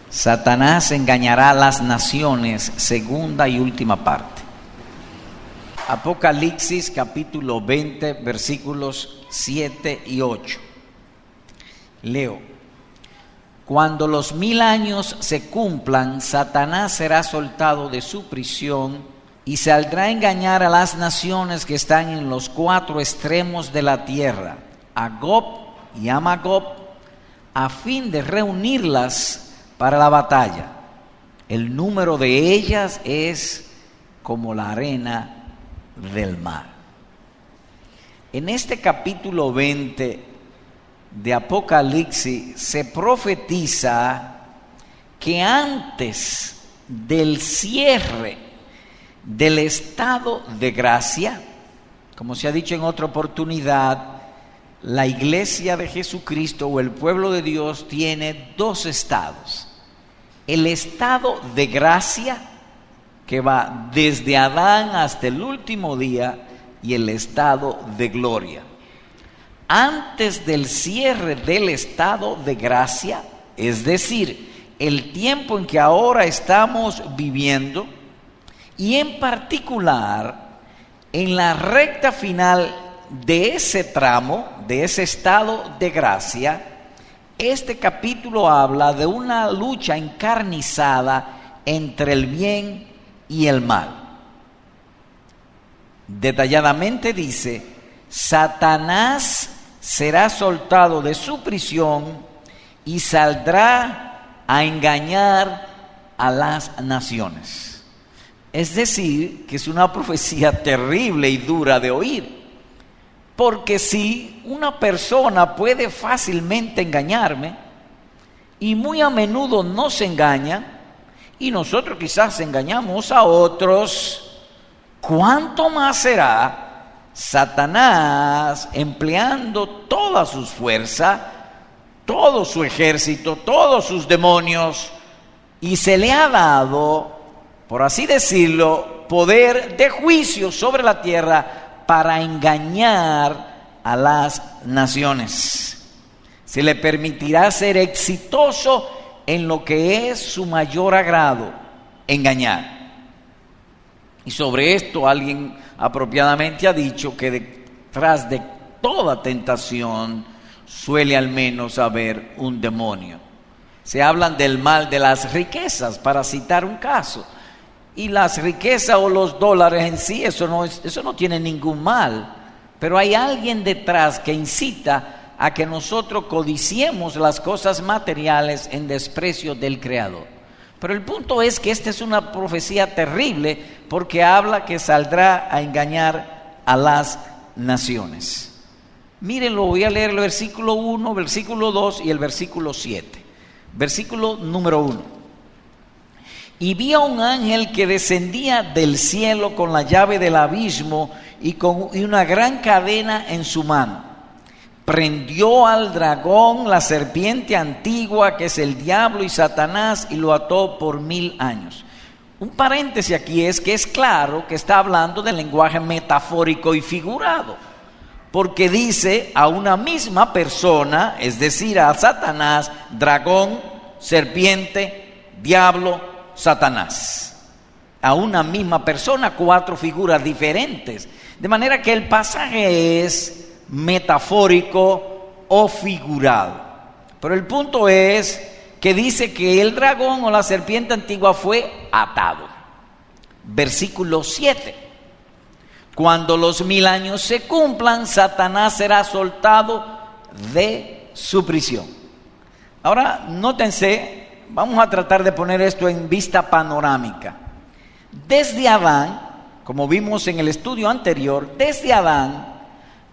Satanás engañará a las naciones, segunda y última parte. Apocalipsis capítulo 20, versículos 7 y 8. Leo: cuando los 1000 años se cumplan, Satanás será soltado de su prisión y saldrá a engañar a las naciones que están en los 4 extremos de la tierra, a Gog y a Magog, a fin de reunirlas para la batalla. El número de ellas es como la arena del mar. En este capítulo 20 de Apocalipsis se profetiza que antes del cierre del estado de gracia, como se ha dicho en otra oportunidad, la iglesia de Jesucristo o el pueblo de Dios tiene 2 estados: el estado de gracia, que va desde Adán hasta el último día, y el estado de gloria. Antes del cierre del estado de gracia, es decir, el tiempo en que ahora estamos viviendo, y en particular en la recta final de ese tramo, de ese estado de gracia, este capítulo habla de una lucha encarnizada entre el bien y el mal. Detalladamente dice: Satanás será soltado de su prisión y saldrá a engañar a las naciones. Es decir, que es una profecía terrible y dura de oír. Porque si una persona puede fácilmente engañarme, y muy a menudo nos engaña, y nosotros quizás engañamos a otros, ¿cuánto más será Satanás empleando todas sus fuerzas, todo su ejército, todos sus demonios? Y se le ha dado, por así decirlo, poder de juicio sobre la tierra para engañar a las naciones. Se le permitirá ser exitoso en lo que es su mayor agrado, engañar. Y sobre esto alguien apropiadamente ha dicho que detrás de toda tentación suele al menos haber un demonio. Se hablan del mal de las riquezas, para citar un caso. Y las riquezas o los dólares en sí, eso no tiene ningún mal. Pero hay alguien detrás que incita a que nosotros codiciemos las cosas materiales en desprecio del Creador. Pero el punto es que esta es una profecía terrible, porque habla que saldrá a engañar a las naciones. Mírenlo, voy a leer el versículo 1, versículo 2 y el versículo 7. Versículo número 1. Y vi a un ángel que descendía del cielo con la llave del abismo y una gran cadena en su mano. Prendió al dragón, la serpiente antigua, que es el diablo y Satanás, y lo ató por 1000 años. Un paréntesis aquí es que es claro que está hablando del lenguaje metafórico y figurado, porque dice a una misma persona, es decir, a Satanás, dragón, serpiente, diablo, Satanás. A una misma persona, 4 figuras diferentes. De manera que el pasaje es metafórico o figurado. Pero el punto es que dice que el dragón o la serpiente antigua fue atado. Versículo 7. Cuando los 1000 años se cumplan, Satanás será soltado de su prisión. Ahora, nótense. Vamos a tratar de poner esto en vista panorámica. Desde Adán, como vimos en el estudio anterior, desde Adán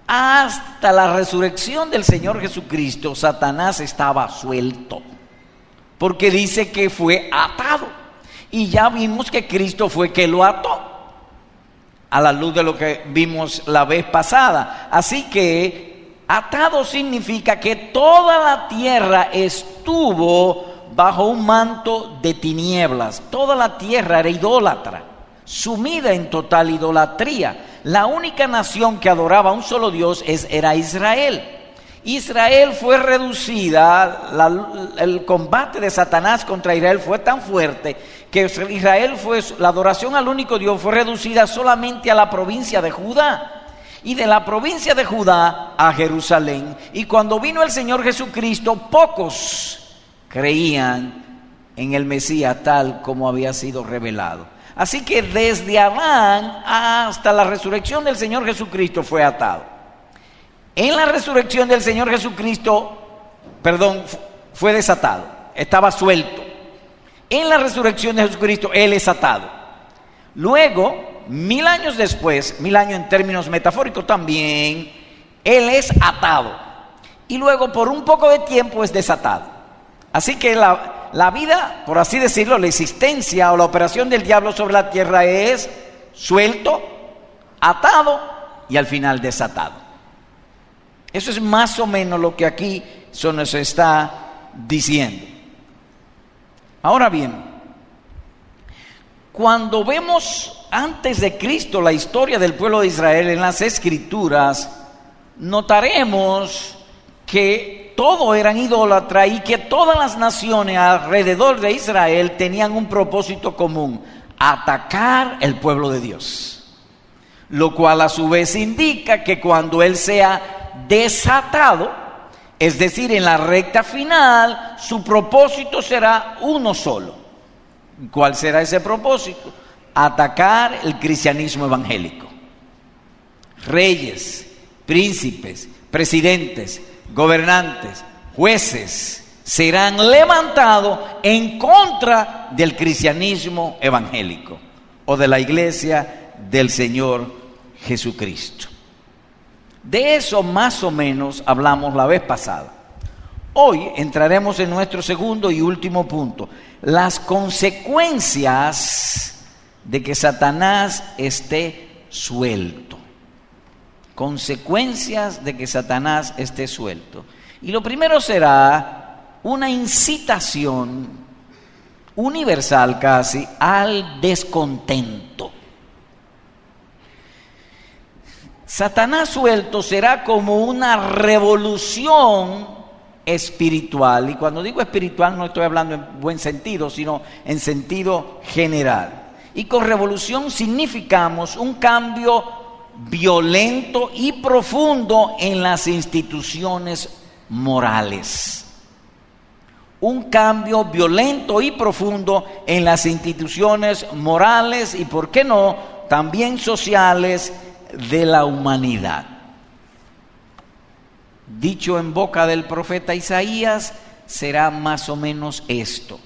hasta la resurrección del Señor Jesucristo, Satanás estaba suelto, porque dice que fue atado. Y ya vimos que Cristo fue que lo ató, a la luz de lo que vimos la vez pasada. Así que atado significa que toda la tierra estuvo bajo un manto de tinieblas. Toda la tierra era idólatra, sumida en total idolatría. La única nación que adoraba a un solo Dios era Israel. Israel fue reducida, el combate de Satanás contra Israel fue tan fuerte que la adoración al único Dios fue reducida solamente a la provincia de Judá. Y de la provincia de Judá a Jerusalén. Y cuando vino el Señor Jesucristo, pocos creían en el Mesías tal como había sido revelado. Así que desde Adán hasta la resurrección del Señor Jesucristo fue atado. En la resurrección del Señor Jesucristo, fue desatado, estaba suelto. En la resurrección de Jesucristo, Él es atado. Luego, 1000 años después, 1000 años en términos metafóricos también, Él es atado. Y luego, por un poco de tiempo, es desatado. Así que la vida, por así decirlo, la existencia o la operación del diablo sobre la tierra es suelto, atado y al final desatado. Eso es más o menos lo que aquí se nos está diciendo. Ahora bien, cuando vemos antes de Cristo la historia del pueblo de Israel en las Escrituras, notaremos que todo eran idólatras y que todas las naciones alrededor de Israel tenían un propósito común: atacar el pueblo de Dios. Lo cual a su vez indica que cuando Él sea desatado, es decir, en la recta final, su propósito será uno solo. ¿Cuál será ese propósito? Atacar el cristianismo evangélico. Reyes, príncipes, presidentes, gobernantes, jueces serán levantados en contra del cristianismo evangélico o de la iglesia del Señor Jesucristo. De eso más o menos hablamos la vez pasada. Hoy entraremos en nuestro segundo y último punto: las consecuencias de que Satanás esté suelto. Consecuencias de que Satanás esté suelto. Y lo primero será una incitación universal casi al descontento. Satanás suelto será como una revolución espiritual. Y cuando digo espiritual no estoy hablando en buen sentido, sino en sentido general. Y con revolución significamos un cambio violento y profundo en las instituciones morales. Un cambio violento y profundo en las instituciones morales y, ¿por qué no?, también sociales de la humanidad. Dicho en boca del profeta Isaías, será más o menos esto: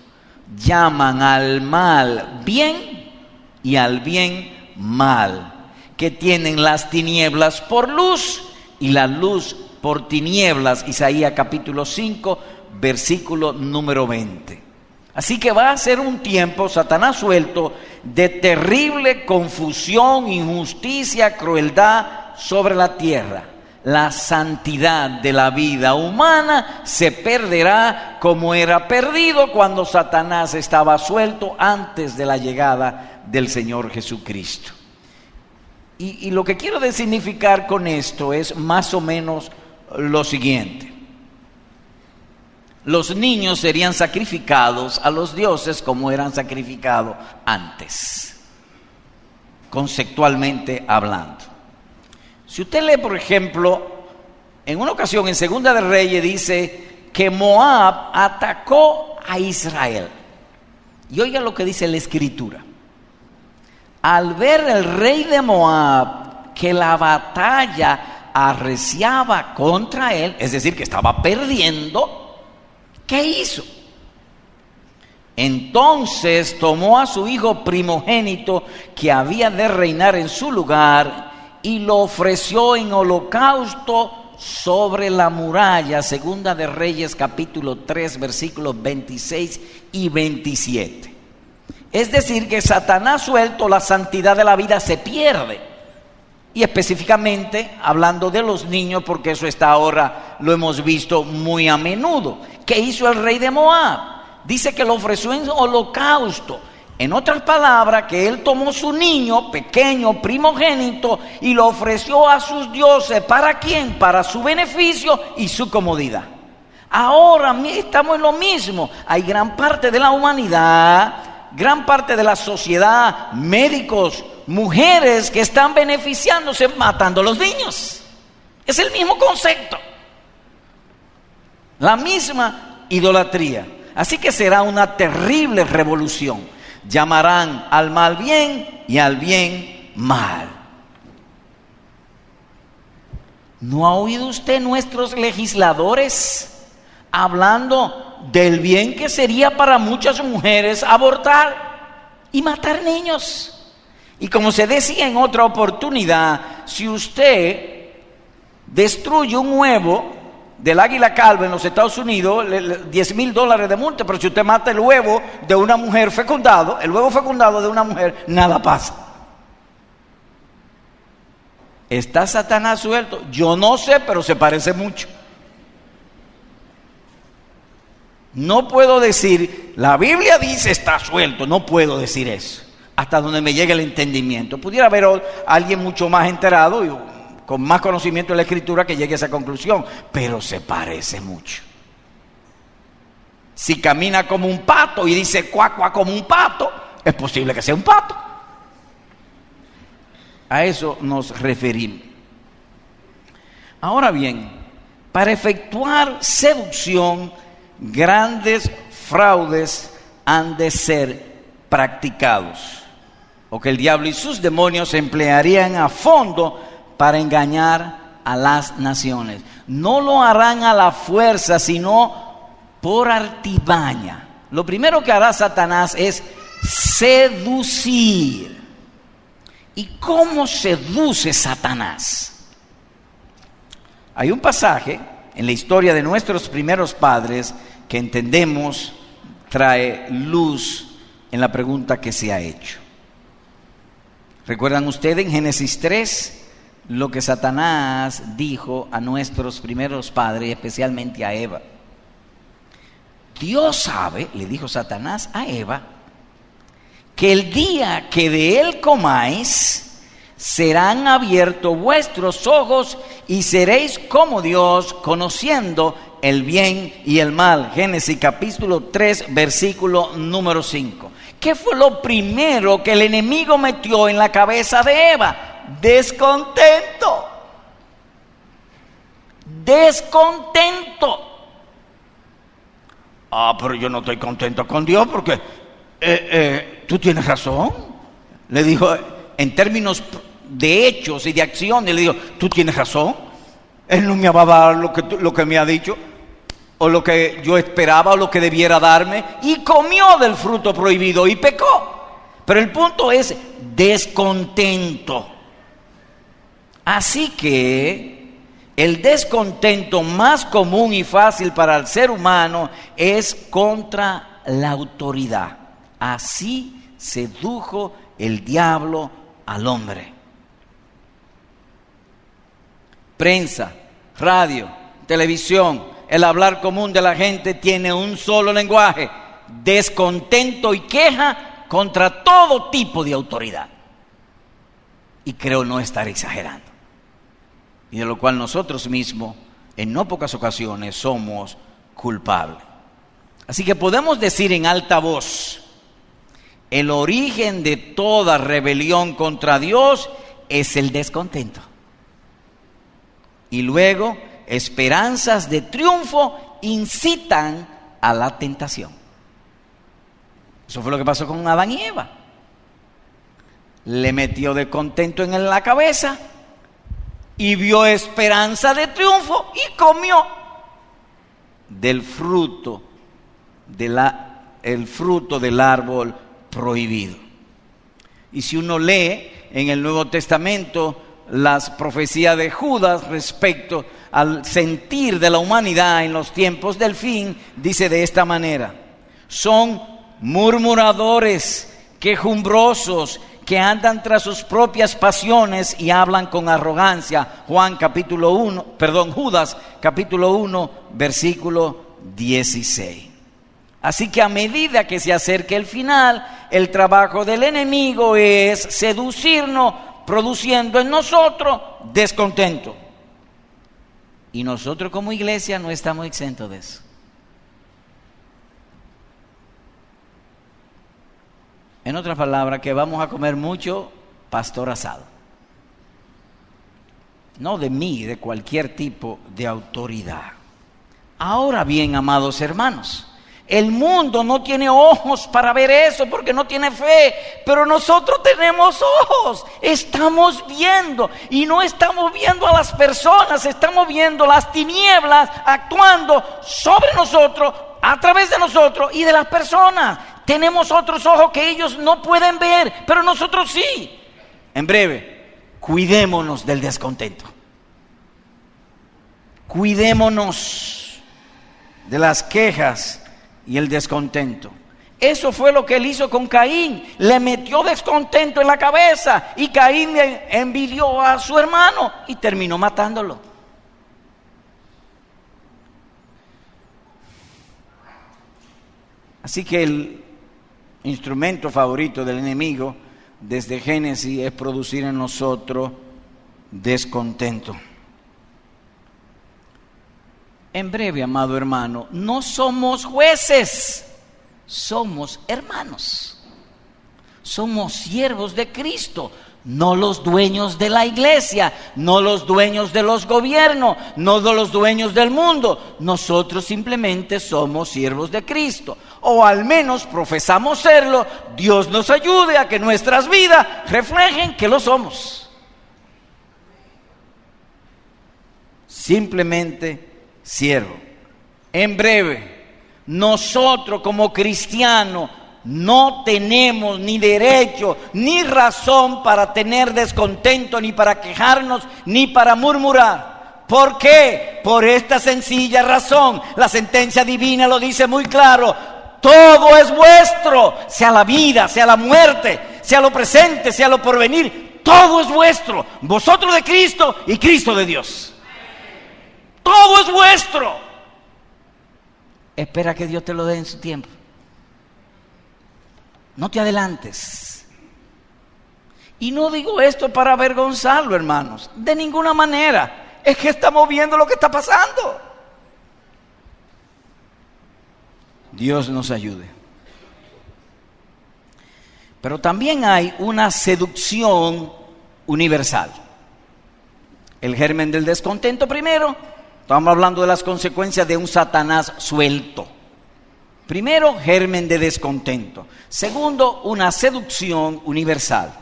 llaman al mal bien y al bien mal, que tienen las tinieblas por luz y la luz por tinieblas. Isaías capítulo 5, versículo número 20. Así que va a ser un tiempo, Satanás suelto, de terrible confusión, injusticia, crueldad sobre la tierra. La santidad de la vida humana se perderá como era perdido cuando Satanás estaba suelto antes de la llegada del Señor Jesucristo. Y lo que quiero significar con esto es más o menos lo siguiente: los niños serían sacrificados a los dioses como eran sacrificados antes, conceptualmente hablando. Si usted lee, por ejemplo, en una ocasión en Segunda de Reyes dice que Moab atacó a Israel. Y oiga lo que dice la Escritura: al ver el rey de Moab que la batalla arreciaba contra él, es decir, que estaba perdiendo, ¿qué hizo? Entonces tomó a su hijo primogénito que había de reinar en su lugar y lo ofreció en holocausto sobre la muralla. Segunda de Reyes capítulo 3 versículos 26 y 27. Es decir, que Satanás suelto, la santidad de la vida se pierde. Y específicamente hablando de los niños, porque eso está ahora, lo hemos visto muy a menudo. ¿Qué hizo el rey de Moab? Dice que lo ofreció en holocausto. En otras palabras, que él tomó su niño pequeño, primogénito, y lo ofreció a sus dioses. ¿Para quién? Para su beneficio y su comodidad. Ahora estamos en lo mismo. Hay gran parte de la humanidad, gran parte de la sociedad, médicos, mujeres que están beneficiándose matando a los niños. Es el mismo concepto, la misma idolatría. Así que será una terrible revolución. Llamarán al mal bien y al bien mal. ¿No ha oído usted nuestros legisladores hablando del bien que sería para muchas mujeres abortar y matar niños? Y como se decía en otra oportunidad, si usted destruye un huevo del águila calva en los Estados Unidos, $10,000 de multa, pero si usted mata el huevo de una mujer fecundado, el huevo fecundado de una mujer, nada pasa. ¿Está Satanás suelto? Yo no sé, pero se parece mucho. No puedo decir, la Biblia dice está suelto, no puedo decir eso, hasta donde me llegue el entendimiento. Pudiera haber alguien mucho más enterado y con más conocimiento de la Escritura que llegue a esa conclusión, pero se parece mucho. Si camina como un pato y dice cuac, cuac como un pato, es posible que sea un pato. A eso nos referimos. Ahora bien, para efectuar seducción, grandes fraudes han de ser practicados, o que el diablo y sus demonios se emplearían a fondo para engañar a las naciones. No lo harán a la fuerza, sino por artimaña. Lo primero que hará Satanás es seducir. ¿Y cómo seduce Satanás? Hay un pasaje en la historia de nuestros primeros padres que entendemos trae luz en la pregunta que se ha hecho. ¿Recuerdan ustedes en Génesis 3 lo que Satanás dijo a nuestros primeros padres, especialmente a Eva? Dios sabe, le dijo Satanás a Eva, que el día que de él comáis, serán abiertos vuestros ojos y seréis como Dios, conociendo el bien y el mal. Génesis capítulo 3, versículo número 5. ¿Qué fue lo primero que el enemigo metió en la cabeza de Eva? Descontento. Descontento. Pero yo no estoy contento con Dios porque tú tienes razón. Le dijo en términos de hechos y de acciones, le dijo, tú tienes razón. Él no me va a dar lo que me ha dicho, o lo que yo esperaba, o lo que debiera darme, y comió del fruto prohibido y pecó. Pero el punto es descontento. Así que el descontento más común y fácil para el ser humano es contra la autoridad. Así sedujo el diablo al hombre. Prensa, radio, televisión, el hablar común de la gente tiene un solo lenguaje: descontento y queja contra todo tipo de autoridad. Y creo no estar exagerando. Y de lo cual nosotros mismos, en no pocas ocasiones, somos culpables. Así que podemos decir en alta voz: el origen de toda rebelión contra Dios es el descontento. Y luego, esperanzas de triunfo incitan a la tentación. Eso fue lo que pasó con Adán y Eva. Le metió descontento en la cabeza y vio esperanza de triunfo y comió del fruto el fruto del árbol prohibido. Y si uno lee en el Nuevo Testamento las profecías de Judas respecto al sentir de la humanidad en los tiempos del fin, dice de esta manera: son murmuradores, quejumbrosos, que andan tras sus propias pasiones y hablan con arrogancia. Judas capítulo 1, versículo 16. Así que a medida que se acerque el final, el trabajo del enemigo es seducirnos, produciendo en nosotros descontento. Y nosotros como iglesia no estamos exentos de eso. En otras palabras, que vamos a comer mucho pastor asado. No de mí, de cualquier tipo de autoridad. Ahora bien, amados hermanos, el mundo no tiene ojos para ver eso porque no tiene fe, pero nosotros tenemos ojos, estamos viendo y no estamos viendo a las personas, estamos viendo las tinieblas actuando sobre nosotros, a través de nosotros y de las personas. Tenemos otros ojos que ellos no pueden ver, pero nosotros sí. En breve, cuidémonos del descontento. Cuidémonos de las quejas y el descontento. Eso fue lo que él hizo con Caín. Le metió descontento en la cabeza y Caín envidió a su hermano y terminó matándolo. Así que el instrumento favorito del enemigo desde Génesis es producir en nosotros descontento. En breve, amado hermano, no somos jueces, somos hermanos. Somos siervos de Cristo, no los dueños de la iglesia, no los dueños de los gobiernos, no de los dueños del mundo. Nosotros simplemente somos siervos de Cristo, o al menos profesamos serlo. Dios nos ayude a que nuestras vidas reflejen que lo somos. Simplemente siervo. En breve, nosotros como cristianos no tenemos ni derecho ni razón para tener descontento, ni para quejarnos, ni para murmurar. ¿Por qué? Por esta sencilla razón. La sentencia divina lo dice muy claro: todo es vuestro, sea la vida, sea la muerte, sea lo presente, sea lo porvenir, todo es vuestro. Vosotros de Cristo y Cristo de Dios. Todo es vuestro. Espera que Dios te lo dé en su tiempo. No te adelantes. Y no digo esto para avergonzarlo, hermanos, de ninguna manera. Es que estamos viendo lo que está pasando. Dios nos ayude. Pero también hay una seducción universal. El germen del descontento primero. Estamos hablando de las consecuencias de un Satanás suelto. Primero, germen de descontento. Segundo, una seducción universal.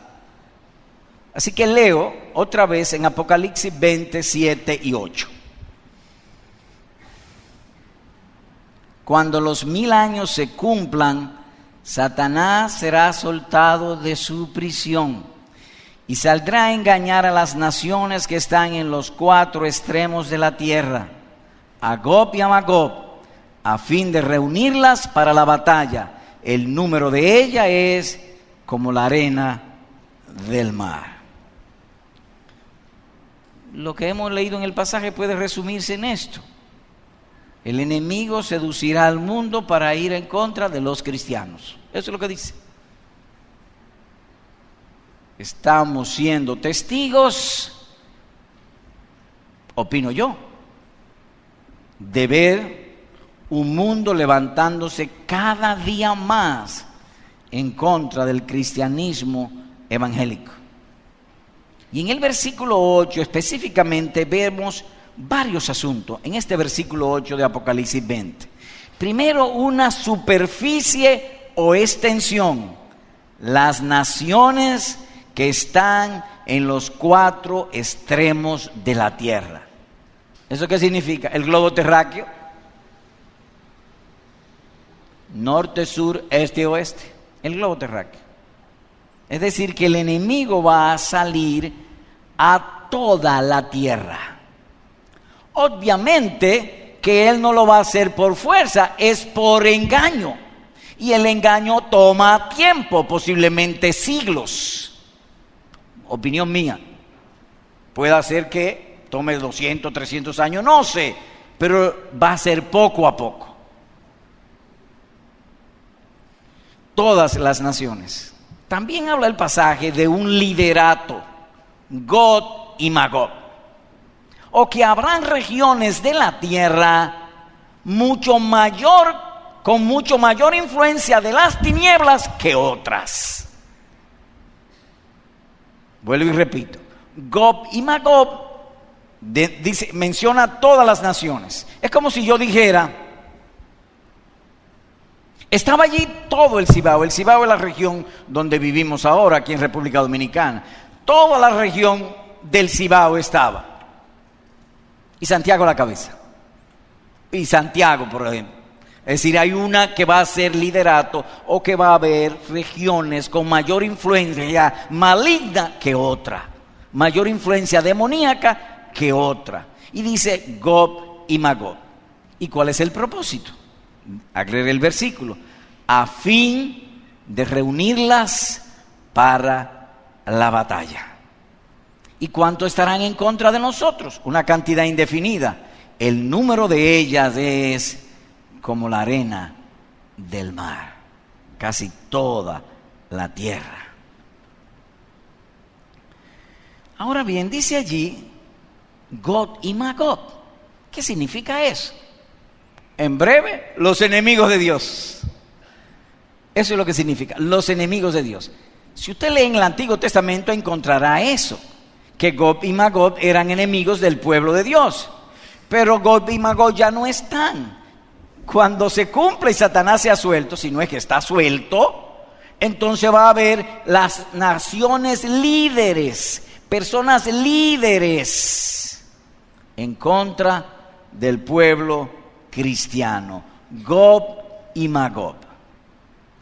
Así que leo otra vez en Apocalipsis 20, 7 y 8. Cuando los 1000 años se cumplan, Satanás será soltado de su prisión y saldrá a engañar a las naciones que están en los 4 extremos de la tierra, a Gog y a Magog, a fin de reunirlas para la batalla. El número de ella es como la arena del mar. Lo que hemos leído en el pasaje puede resumirse en esto: el enemigo seducirá al mundo para ir en contra de los cristianos. Eso es lo que dice. Estamos siendo testigos, opino yo, de ver un mundo levantándose cada día más en contra del cristianismo evangélico. Y en el versículo 8 específicamente vemos varios asuntos en este versículo 8 de Apocalipsis 20. Primero, una superficie o extensión: las naciones que están en los 4 extremos de la tierra. ¿Eso qué significa? El globo terráqueo, norte, sur, este, oeste. El globo terráqueo. Es decir, que el enemigo va a salir a toda la tierra. Obviamente que él no lo va a hacer por fuerza, es por engaño. Y el engaño toma tiempo, posiblemente siglos. Opinión mía. Puede ser que tome 200, 300 años, no sé, pero va a ser poco a poco. todas las naciones. También habla el pasaje de un liderato, Gog y Magog, o que habrán regiones de la tierra con mucho mayor influencia de las tinieblas que otras. Vuelvo y repito, Gog y Magog menciona todas las naciones. Es como si yo dijera, estaba allí todo el Cibao. El Cibao es la región donde vivimos ahora, aquí en República Dominicana. Toda la región del Cibao estaba. Y Santiago a la cabeza. Y Santiago, por ejemplo. Es decir, hay una que va a ser liderato o que va a haber regiones con mayor influencia maligna que otra. Mayor influencia demoníaca que otra. Y dice Gog y Magog. ¿Y cuál es el propósito? Agrega el versículo: a fin de reunirlas para la batalla. ¿Y cuánto estarán en contra de nosotros? Una cantidad indefinida. El número de ellas es como la arena del mar, casi toda la tierra. Ahora bien, dice allí Gog y Magog. ¿Qué significa eso? En breve, los enemigos de Dios. Eso es lo que significa, los enemigos de Dios. Si usted lee en el Antiguo Testamento encontrará eso, que Gog y Magog eran enemigos del pueblo de Dios. Pero Gog y Magog ya no están. Cuando se cumple y Satanás sea suelto, si no es que está suelto, entonces va a haber las naciones líderes, personas líderes en contra del pueblo cristiano. Gog y Magog.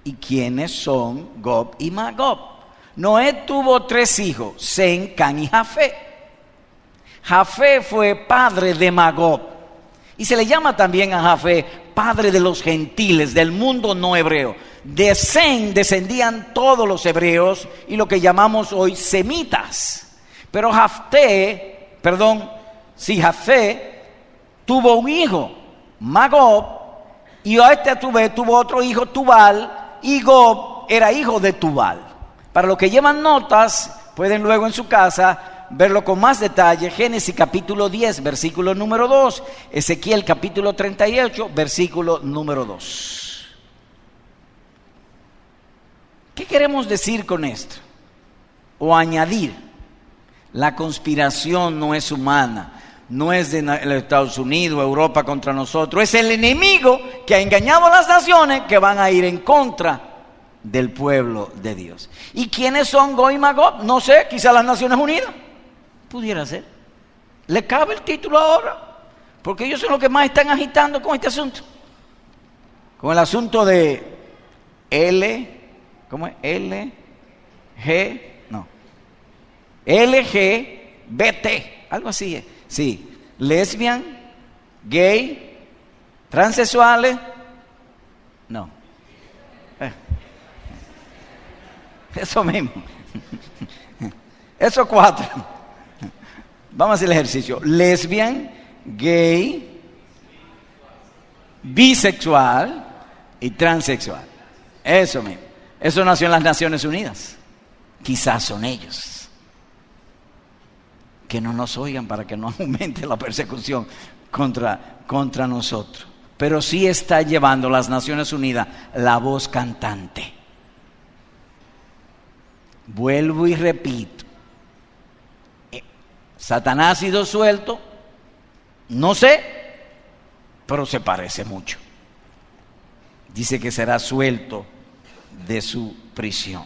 ¿Y quiénes son Gog y Magog? Noé tuvo 3 hijos, Sem, Cam y Jafet. Jafet fue padre de Magog. Y se le llama también a Jafet padre de los gentiles, del mundo no hebreo. De Sem descendían todos los hebreos y lo que llamamos hoy semitas. Pero Jafet tuvo un hijo, Magog, y a este tuvo otro hijo, Tubal, y Gog era hijo de Tubal. Para los que llevan notas, pueden luego en su casa verlo con más detalle. Génesis capítulo 10, versículo número 2. Ezequiel capítulo 38, versículo número 2. ¿Qué queremos decir con esto? O añadir, la conspiración no es humana, no es de los Estados Unidos, Europa contra nosotros, es el enemigo que ha engañado a las naciones que van a ir en contra del pueblo de Dios. ¿Y quiénes son Gog y Magog? No sé, quizá las Naciones Unidas. Pudiera ser. ¿Le cabe el título ahora? Porque ellos son los que más están agitando con este asunto. Con el asunto de ¿cómo es? LGBT, algo así es. Sí, lesbian, gay, transexuales, no. Eso mismo. Esos 4. Vamos a hacer el ejercicio. Lesbian, gay, bisexual y transexual. Eso mismo. Eso nació en las Naciones Unidas. Quizás son ellos. Que no nos oigan para que no aumente la persecución contra nosotros. Pero sí está llevando las Naciones Unidas la voz cantante. Vuelvo y repito. Satanás ha sido suelto, no sé, pero se parece mucho. Dice que será suelto de su prisión.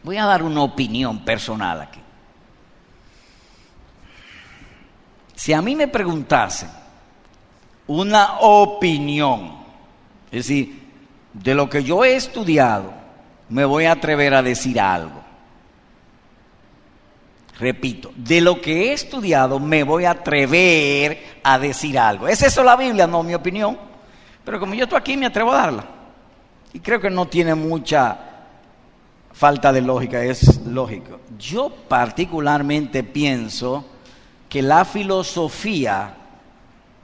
Voy a dar una opinión personal aquí. Si a mí me preguntasen una opinión, es decir, de lo que yo he estudiado, me voy a atrever a decir algo. Repito, de lo que he estudiado me voy a atrever a decir algo. ¿Es eso la Biblia? No, mi opinión. Pero como yo estoy aquí, me atrevo a darla. Y creo que no tiene mucha falta de lógica, es lógico. Yo particularmente pienso que la filosofía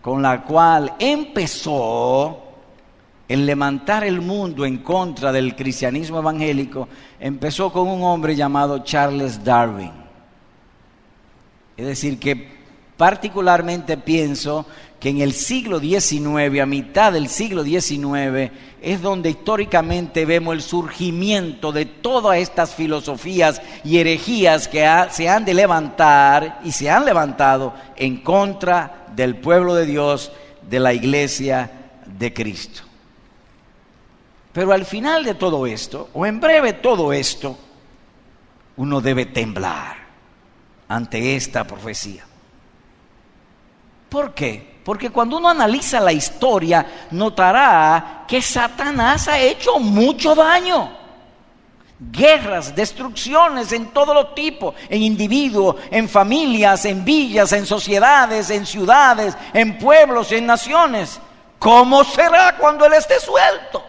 con la cual empezó el levantar el mundo en contra del cristianismo evangélico empezó con un hombre llamado Charles Darwin. Es decir, que particularmente pienso que en el siglo XIX, a mitad del siglo XIX, es donde históricamente vemos el surgimiento de todas estas filosofías y herejías que se han de levantar y se han levantado en contra del pueblo de Dios, de la iglesia de Cristo. Pero al final de todo esto, o en breve todo esto, uno debe temblar ante esta profecía. ¿Por qué? Porque cuando uno analiza la historia, notará que Satanás ha hecho mucho daño. Guerras, destrucciones en todo los tipos, en individuos, en familias, en villas, en sociedades, en ciudades, en pueblos, en naciones. ¿Cómo será cuando Él esté suelto?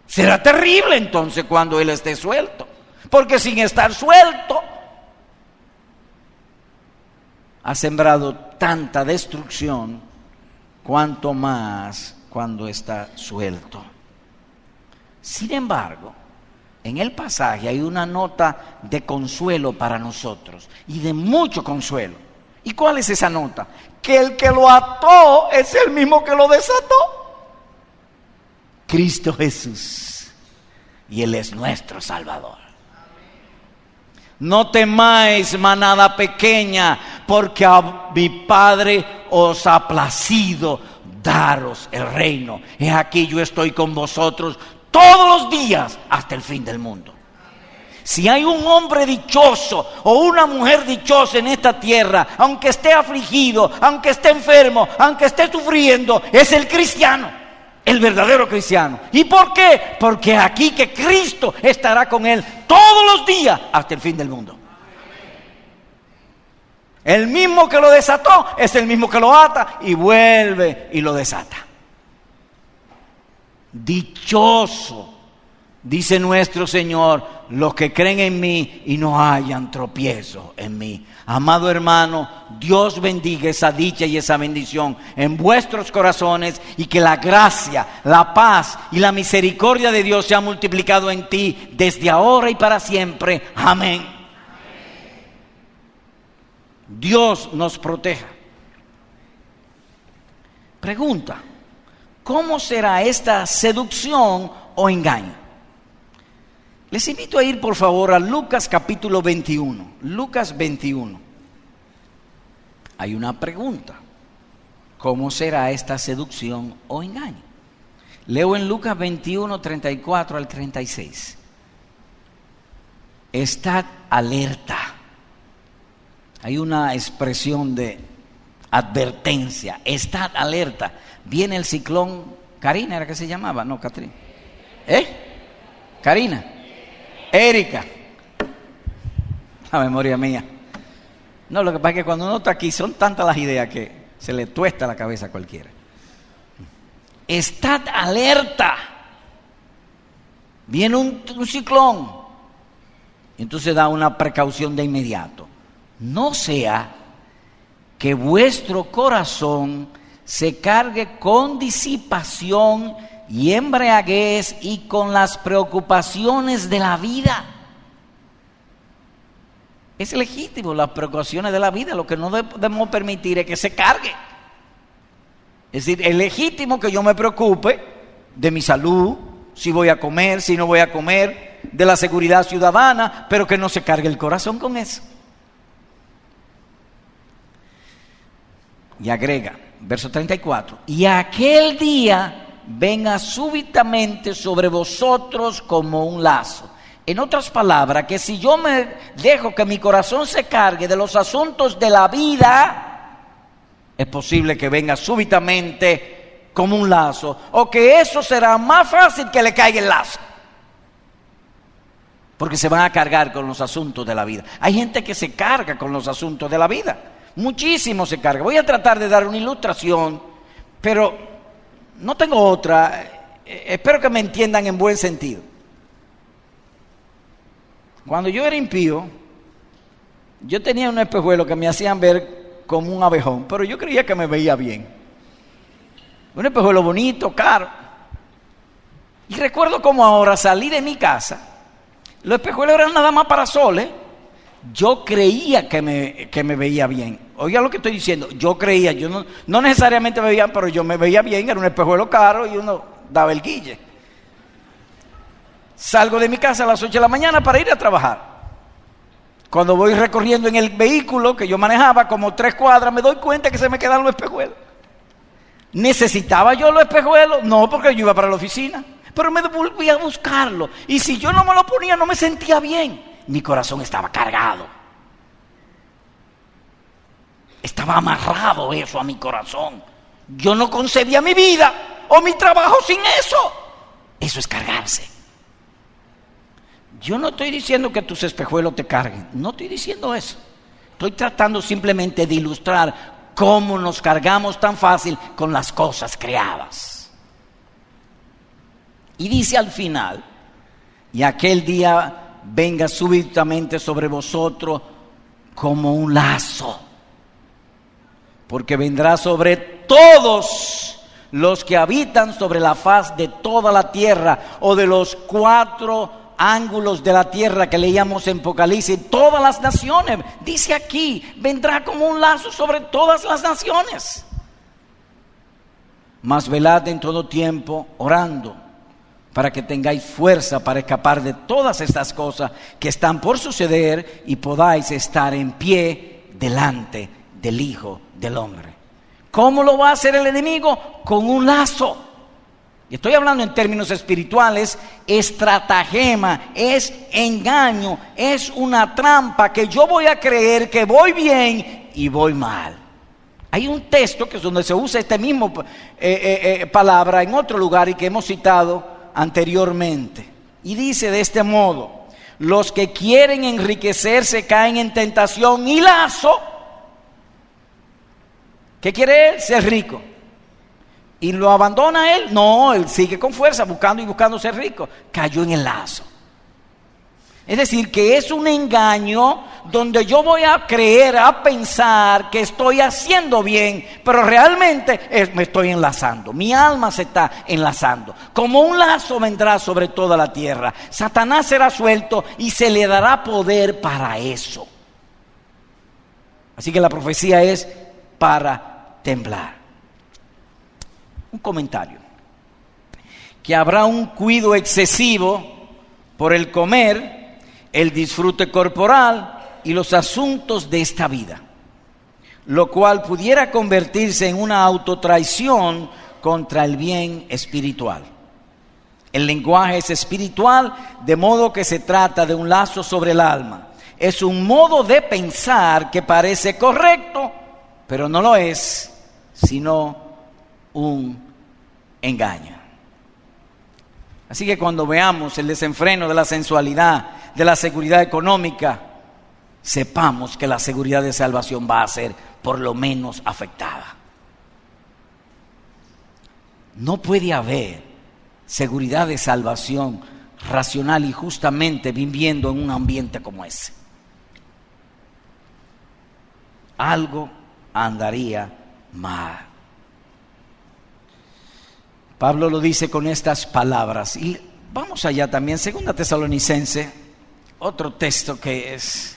Será terrible entonces cuando Él esté suelto, porque sin estar suelto ha sembrado tanta destrucción, cuanto más cuando está suelto. Sin embargo, en el pasaje hay una nota de consuelo para nosotros, y de mucho consuelo. ¿Y cuál es esa nota? Que el que lo ató es el mismo que lo desató. Cristo Jesús, y Él es nuestro Salvador. No temáis, manada pequeña, porque a mi Padre os ha placido daros el reino. He aquí yo estoy con vosotros todos los días hasta el fin del mundo. Si hay un hombre dichoso o una mujer dichosa en esta tierra, aunque esté afligido, aunque esté enfermo, aunque esté sufriendo, es el cristiano. El verdadero cristiano. ¿Y por qué? Porque aquí que Cristo estará con él todos los días hasta el fin del mundo. El mismo que lo desató es el mismo que lo ata y vuelve y lo desata. Dichoso, dice nuestro Señor, los que creen en mí y no hayan tropiezo en mí. Amado hermano, Dios bendiga esa dicha y esa bendición en vuestros corazones, y que la gracia, la paz y la misericordia de Dios se ha multiplicado en ti desde ahora y para siempre. Amén. Dios nos proteja. Pregunta: ¿cómo será esta seducción o engaño? Les invito a ir por favor a Lucas capítulo 21. Lucas 21. Hay una pregunta: ¿cómo será esta seducción o engaño? Leo en Lucas 21, 34 al 36. Estad alerta. Hay una expresión de advertencia. Estad alerta. Viene el ciclón Karina, ¿era que se llamaba? No, Catrín. Karina. Erika. La memoria mía. No, lo que pasa es que cuando uno está aquí son tantas las ideas que se le tuesta la cabeza a cualquiera. Estad alerta. Viene un ciclón. Entonces da una precaución de inmediato. No sea que vuestro corazón se cargue con disipación y embriaguez y con las preocupaciones de la vida. Es legítimo las preocupaciones de la vida. Lo que no debemos permitir es que se cargue. Es decir, es legítimo que yo me preocupe de mi salud, si voy a comer, si no voy a comer, de la seguridad ciudadana, pero que no se cargue el corazón con eso. Y agrega, verso 34, y aquel día venga súbitamente sobre vosotros como un lazo. En otras palabras, que si yo me dejo que mi corazón se cargue de los asuntos de la vida, es posible que venga súbitamente como un lazo, o que eso será más fácil que le caiga el lazo, porque se van a cargar con los asuntos de la vida. Hay gente que se carga con los asuntos de la vida, muchísimo se carga. Voy a tratar de dar una ilustración, pero no tengo otra. Espero que me entiendan en buen sentido. Cuando yo era impío, yo tenía un espejuelo que me hacían ver como un abejón, pero yo creía que me veía bien. un espejuelo bonito, caro. Y recuerdo como ahora salí de mi casa, los espejuelos eran nada más para sol, ¿eh? Yo creía que me veía bien. Oiga lo que estoy diciendo, yo creía, yo no necesariamente me veía, pero yo me veía bien, era un espejuelo caro y uno daba el guille. Salgo de mi casa a las 8 de la mañana para ir a trabajar. Cuando voy recorriendo en el vehículo que yo manejaba como 3 cuadras, me doy cuenta que se me quedan los espejuelos. ¿Necesitaba yo los espejuelos? No, porque yo iba para la oficina. Pero me volví a buscarlo. Y si yo no me lo ponía, no me sentía bien. Mi corazón estaba cargado. Estaba amarrado eso a mi corazón. Yo no concebía mi vida o mi trabajo sin eso. Eso es cargarse. Yo no estoy diciendo que tus espejuelos te carguen. No estoy diciendo eso. Estoy tratando simplemente de ilustrar cómo nos cargamos tan fácil con las cosas creadas. Y dice al final, y aquel día venga súbitamente sobre vosotros como un lazo, porque vendrá sobre todos los que habitan sobre la faz de toda la tierra, o de los 4 ángulos de la tierra que leíamos en Apocalipsis, todas las naciones. Dice aquí, vendrá como un lazo sobre todas las naciones. Mas velad en todo tiempo, orando, para que tengáis fuerza para escapar de todas estas cosas que están por suceder y podáis estar en pie delante del Hijo del Hombre. ¿Cómo lo va a hacer el enemigo? Con un lazo. Y estoy hablando en términos espirituales. Estratagema, es engaño, es una trampa que yo voy a creer que voy bien y voy mal. Hay un texto que es donde se usa este mismo palabra en otro lugar y que hemos citado anteriormente, y dice de este modo: los que quieren enriquecerse caen en tentación y lazo. ¿Qué quiere él? Ser rico. ¿Y lo abandona él? No, él sigue con fuerza buscando ser rico. Cayó en el lazo. Es decir, que es un engaño donde yo voy a creer, a pensar que estoy haciendo bien, pero realmente me estoy enlazando. Mi alma se está enlazando. Como un lazo vendrá sobre toda la tierra. Satanás será suelto y se le dará poder para eso. Así que la profecía es para temblar. Un comentario: que habrá un cuidado excesivo por el comer, el disfrute corporal y los asuntos de esta vida, lo cual pudiera convertirse en una autotraición contra el bien espiritual. El lenguaje es espiritual, de modo que se trata de un lazo sobre el alma. Es un modo de pensar que parece correcto, pero no lo es, sino un engaño. Así que cuando veamos el desenfreno de la sensualidad, de la seguridad económica, sepamos que la seguridad de salvación va a ser por lo menos afectada. No puede haber seguridad de salvación racional y justamente viviendo en un ambiente como ese. Algo andaría mal. Pablo lo dice con estas palabras. Y vamos allá también, 2 Tesalonicenses, otro texto que es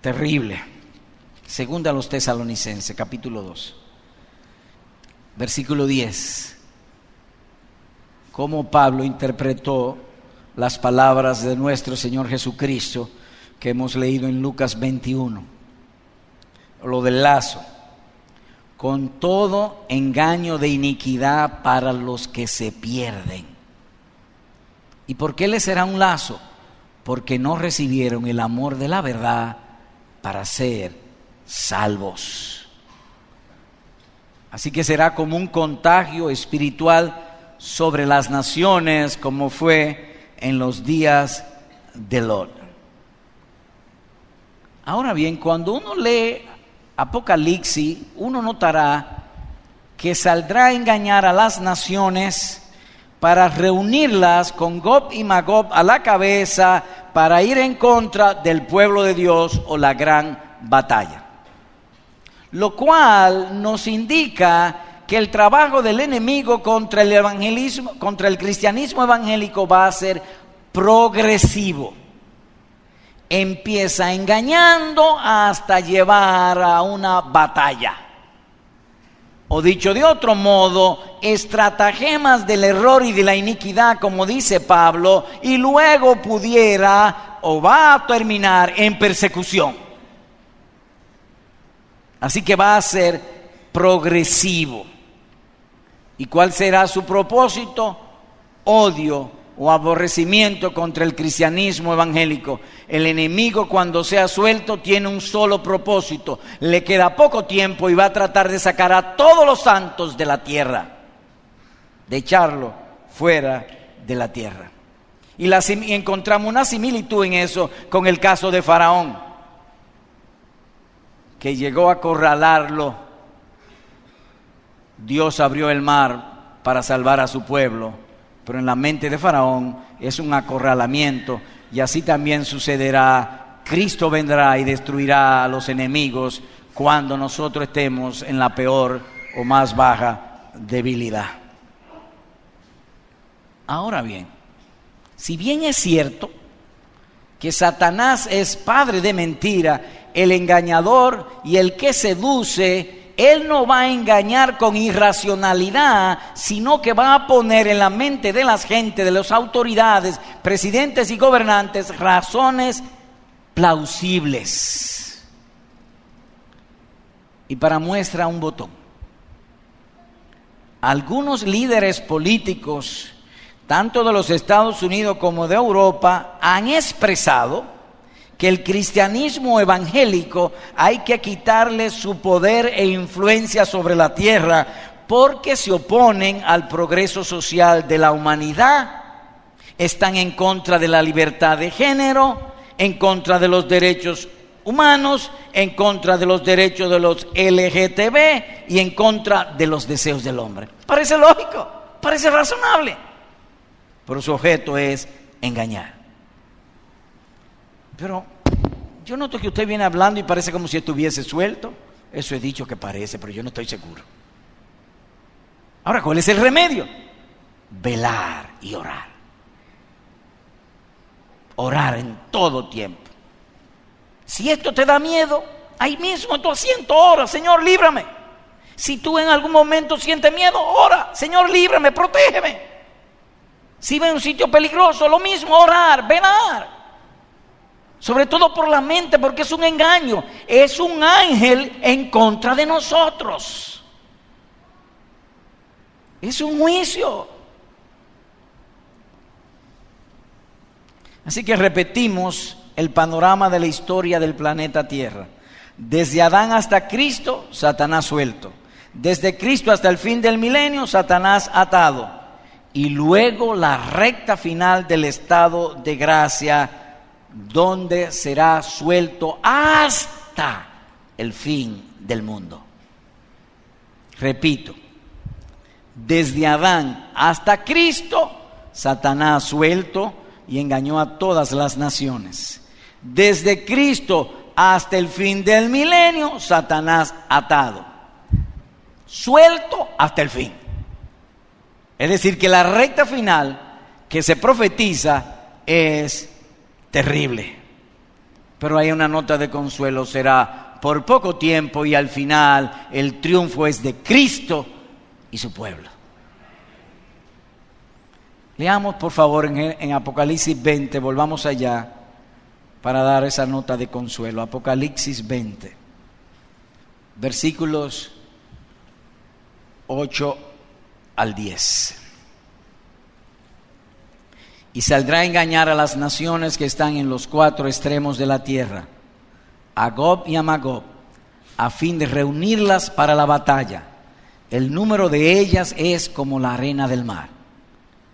terrible. 2 Tesalonicenses, capítulo 2, versículo 10. Cómo Pablo interpretó las palabras de nuestro Señor Jesucristo que hemos leído en Lucas 21. Lo del lazo. Con todo engaño de iniquidad para los que se pierden. ¿Y por qué les será un lazo? Porque no recibieron el amor de la verdad para ser salvos. Así que será como un contagio espiritual sobre las naciones, como fue en los días de Lot. Ahora bien, cuando uno lee Apocalipsis, uno notará que saldrá a engañar a las naciones para reunirlas con Gog y Magog a la cabeza para ir en contra del pueblo de Dios o la gran batalla. Lo cual nos indica que el trabajo del enemigo contra el evangelismo, contra el cristianismo evangélico va a ser progresivo. Empieza engañando hasta llevar a una batalla. O dicho de otro modo, estratagemas del error y de la iniquidad, como dice Pablo, y luego pudiera o va a terminar en persecución. Así que va a ser progresivo. ¿Y cuál será su propósito? Odio o aborrecimiento contra el cristianismo evangélico. El enemigo, cuando sea suelto, tiene un solo propósito. Le queda poco tiempo y va a tratar de sacar a todos los santos de la tierra, de echarlo fuera de la tierra. Y encontramos una similitud en eso con el caso de Faraón, que llegó a acorralarlo. Dios abrió el mar para salvar a su pueblo, pero en la mente de Faraón es un acorralamiento, y así también sucederá. Cristo vendrá y destruirá a los enemigos cuando nosotros estemos en la peor o más baja debilidad. Ahora bien, si bien es cierto que Satanás es padre de mentira, el engañador y el que seduce, él no va a engañar con irracionalidad, sino que va a poner en la mente de las gentes, de las autoridades, presidentes y gobernantes, razones plausibles. Y para muestra un botón. Algunos líderes políticos, tanto de los Estados Unidos como de Europa, han expresado que el cristianismo evangélico hay que quitarle su poder e influencia sobre la tierra, porque se oponen al progreso social de la humanidad, están en contra de la libertad de género, en contra de los derechos humanos, en contra de los derechos de los LGTB y en contra de los deseos del hombre. Parece lógico, parece razonable, pero su objeto es engañar. Pero yo noto que usted viene hablando y parece como si estuviese suelto. Eso he dicho que parece, pero yo no estoy seguro. Ahora, ¿cuál es el remedio? Velar y orar. Orar en todo tiempo. Si esto te da miedo, ahí mismo en tu asiento ora: Señor, líbrame. Si tú en algún momento sientes miedo, ora: Señor, líbrame, protégeme. Si ves un sitio peligroso, lo mismo, orar, velar. Sobre todo por la mente, porque es un engaño. Es un ángel en contra de nosotros. Es un juicio. Así que repetimos el panorama de la historia del planeta Tierra. Desde Adán hasta Cristo, Satanás suelto. Desde Cristo hasta el fin del milenio, Satanás atado. Y luego la recta final del estado de gracia, donde será suelto hasta el fin del mundo. Repito, desde Adán hasta Cristo, Satanás suelto y engañó a todas las naciones. Desde Cristo hasta el fin del milenio, Satanás atado, suelto hasta el fin. Es decir, que la recta final que se profetiza es terrible. Pero hay una nota de consuelo: será por poco tiempo y al final el triunfo es de Cristo y su pueblo. Leamos por favor en Apocalipsis 20, volvamos allá para dar esa nota de consuelo. Apocalipsis 20, versículos 8 al 10. Y saldrá a engañar a las naciones que están en los cuatro extremos de la tierra, a Gog y a Magog, a fin de reunirlas para la batalla. El número de ellas es como la arena del mar.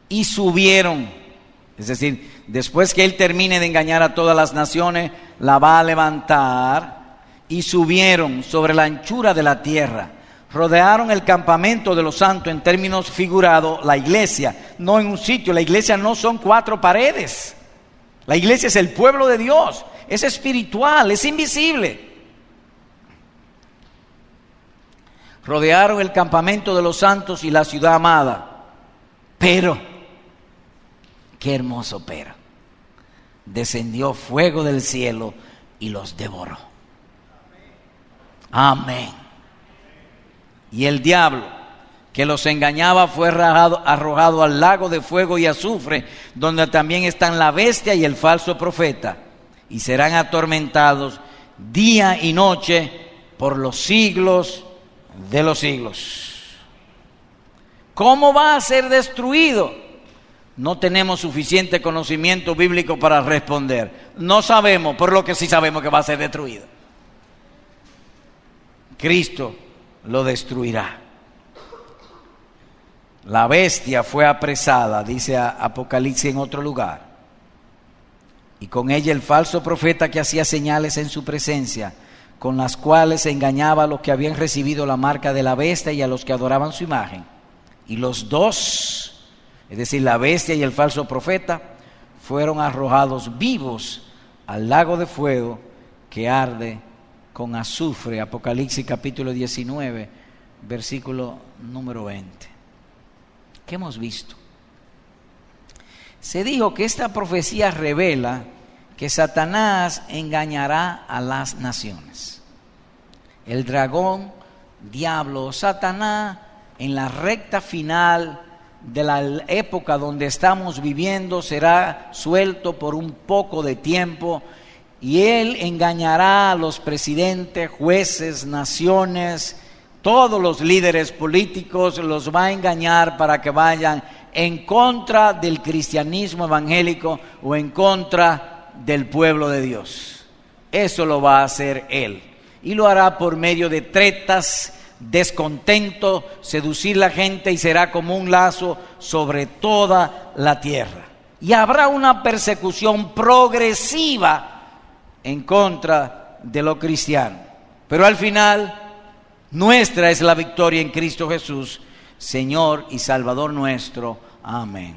Y subieron, es decir, después que él termine de engañar a todas las naciones, la va a levantar. Y subieron sobre la anchura de la tierra. Rodearon el campamento de los santos, en términos figurados, la iglesia, no en un sitio. La iglesia no son cuatro paredes. La iglesia es el pueblo de Dios, es espiritual, es invisible. rodearon el campamento de los santos y la ciudad amada. Pero, qué hermoso pero, descendió fuego del cielo y los devoró. Amén. Y el diablo que los engañaba fue arrojado al lago de fuego y azufre, donde también están la bestia y el falso profeta, y serán atormentados día y noche por los siglos de los siglos. ¿Cómo va a ser destruido? No tenemos suficiente conocimiento bíblico para responder. No sabemos, por lo que sí sabemos que va a ser destruido. Cristo lo destruirá. La bestia fue apresada, dice Apocalipsis en otro lugar, y con ella el falso profeta que hacía señales en su presencia, con las cuales engañaba a los que habían recibido la marca de la bestia y a los que adoraban su imagen. Y los dos, es decir, la bestia y el falso profeta, fueron arrojados vivos al lago de fuego que arde con azufre. Apocalipsis capítulo 19, versículo número 20. ¿Qué hemos visto? Se dijo que esta profecía revela que Satanás engañará a las naciones. El dragón, diablo, Satanás, en la recta final de la época donde estamos viviendo, será suelto por un poco de tiempo, y él engañará a los presidentes, jueces, naciones, todos los líderes políticos, los va a engañar para que vayan en contra del cristianismo evangélico o en contra del pueblo de Dios. Eso lo va a hacer él, y lo hará por medio de tretas, descontento, seducir la gente, y será como un lazo sobre toda la tierra. Y habrá una persecución progresiva en contra de los cristianos, pero al final nuestra es la victoria en Cristo Jesús, Señor y Salvador nuestro. Amén.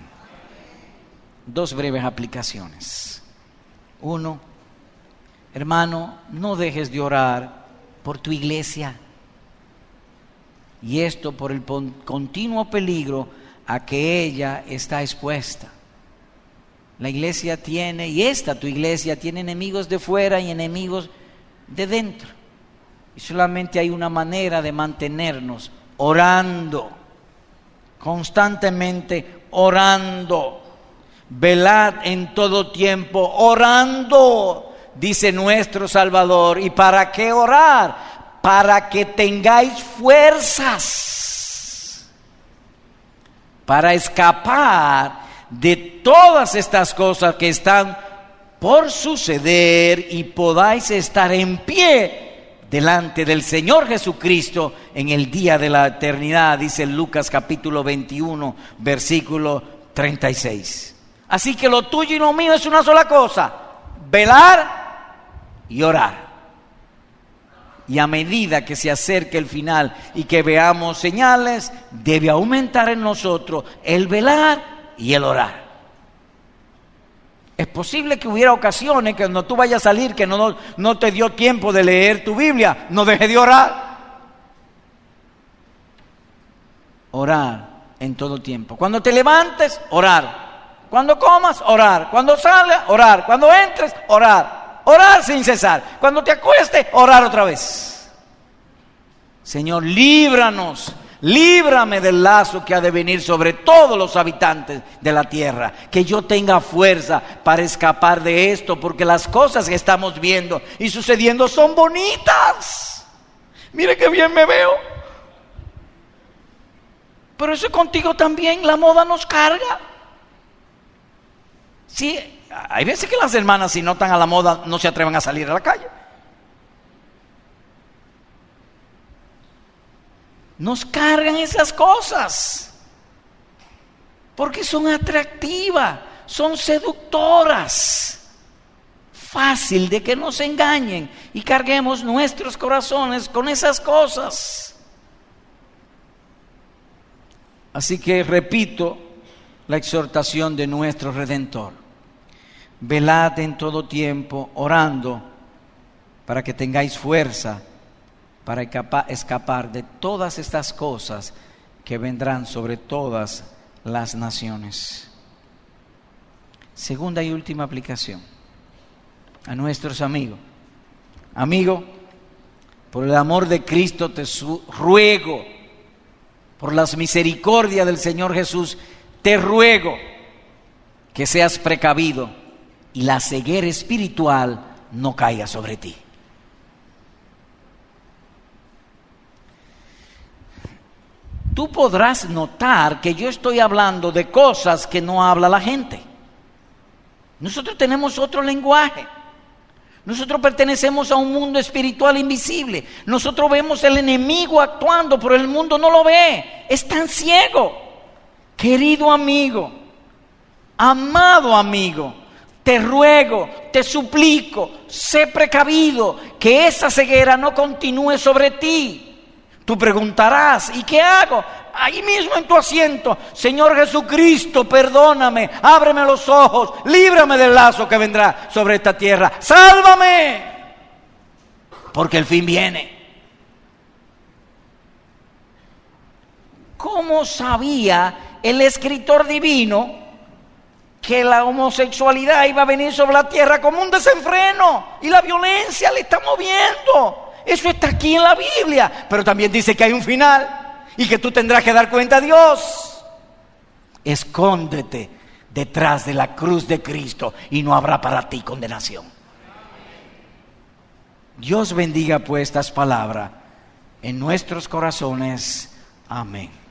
Dos breves aplicaciones. Uno, hermano, no dejes de orar por tu iglesia. Y esto por el continuo peligro a que ella está expuesta. La iglesia tiene, y tu iglesia tiene enemigos de fuera y enemigos de dentro. Y solamente hay una manera de mantenernos orando, constantemente orando. Velad en todo tiempo, orando, dice nuestro Salvador. ¿Y para qué orar? Para que tengáis fuerzas para escapar de todas estas cosas que están por suceder, y podáis estar en pie delante del Señor Jesucristo en el día de la eternidad, dice Lucas capítulo 21, versículo 36. Así que lo tuyo y lo mío es una sola cosa: velar y orar. Y a medida que se acerque el final y que veamos señales, debe aumentar en nosotros el velar y el orar. Es posible que hubiera ocasiones que cuando tú vayas a salir que no te dio tiempo de leer tu Biblia. No dejes de orar. Orar en todo tiempo. Cuando te levantes, orar. Cuando comas, orar. Cuando salgas, orar. Cuando entres, orar. Orar sin cesar. Cuando te acuestes, orar otra vez. Señor, líbranos. Líbrame del lazo que ha de venir sobre todos los habitantes de la tierra. Que yo tenga fuerza para escapar de esto, porque las cosas que estamos viendo y sucediendo son bonitas. Mire qué bien me veo. Pero eso contigo también, la moda nos carga. Sí, hay veces que las hermanas, si no están a la moda, no se atreven a salir a la calle. Nos cargan esas cosas porque son atractivas, son seductoras. Fácil de que nos engañen y carguemos nuestros corazones con esas cosas. Así que repito la exhortación de nuestro Redentor: velad en todo tiempo, orando, para que tengáis fuerza para escapar de todas estas cosas que vendrán sobre todas las naciones. Segunda y última aplicación a nuestros amigos. Amigo, por el amor de Cristo te ruego, por las misericordias del Señor Jesús, te ruego que seas precavido y la ceguera espiritual no caiga sobre ti. Tú podrás notar que yo estoy hablando de cosas que no habla la gente. Nosotros tenemos otro lenguaje. Nosotros pertenecemos a un mundo espiritual invisible. Nosotros vemos el enemigo actuando, pero el mundo no lo ve. Es tan ciego. Querido amigo, amado amigo, te ruego, te suplico, sé precavido, que esa ceguera no continúe sobre ti. Tú preguntarás, ¿y qué hago? Ahí mismo en tu asiento: Señor Jesucristo, perdóname, ábreme los ojos, líbrame del lazo que vendrá sobre esta tierra, sálvame, porque el fin viene. ¿Cómo sabía el escritor divino que la homosexualidad iba a venir sobre la tierra como un desenfreno y la violencia le está moviendo? Eso está aquí en la Biblia, pero también dice que hay un final y que tú tendrás que dar cuenta a Dios. Escóndete detrás de la cruz de Cristo y no habrá para ti condenación. Dios bendiga pues estas palabras en nuestros corazones. Amén.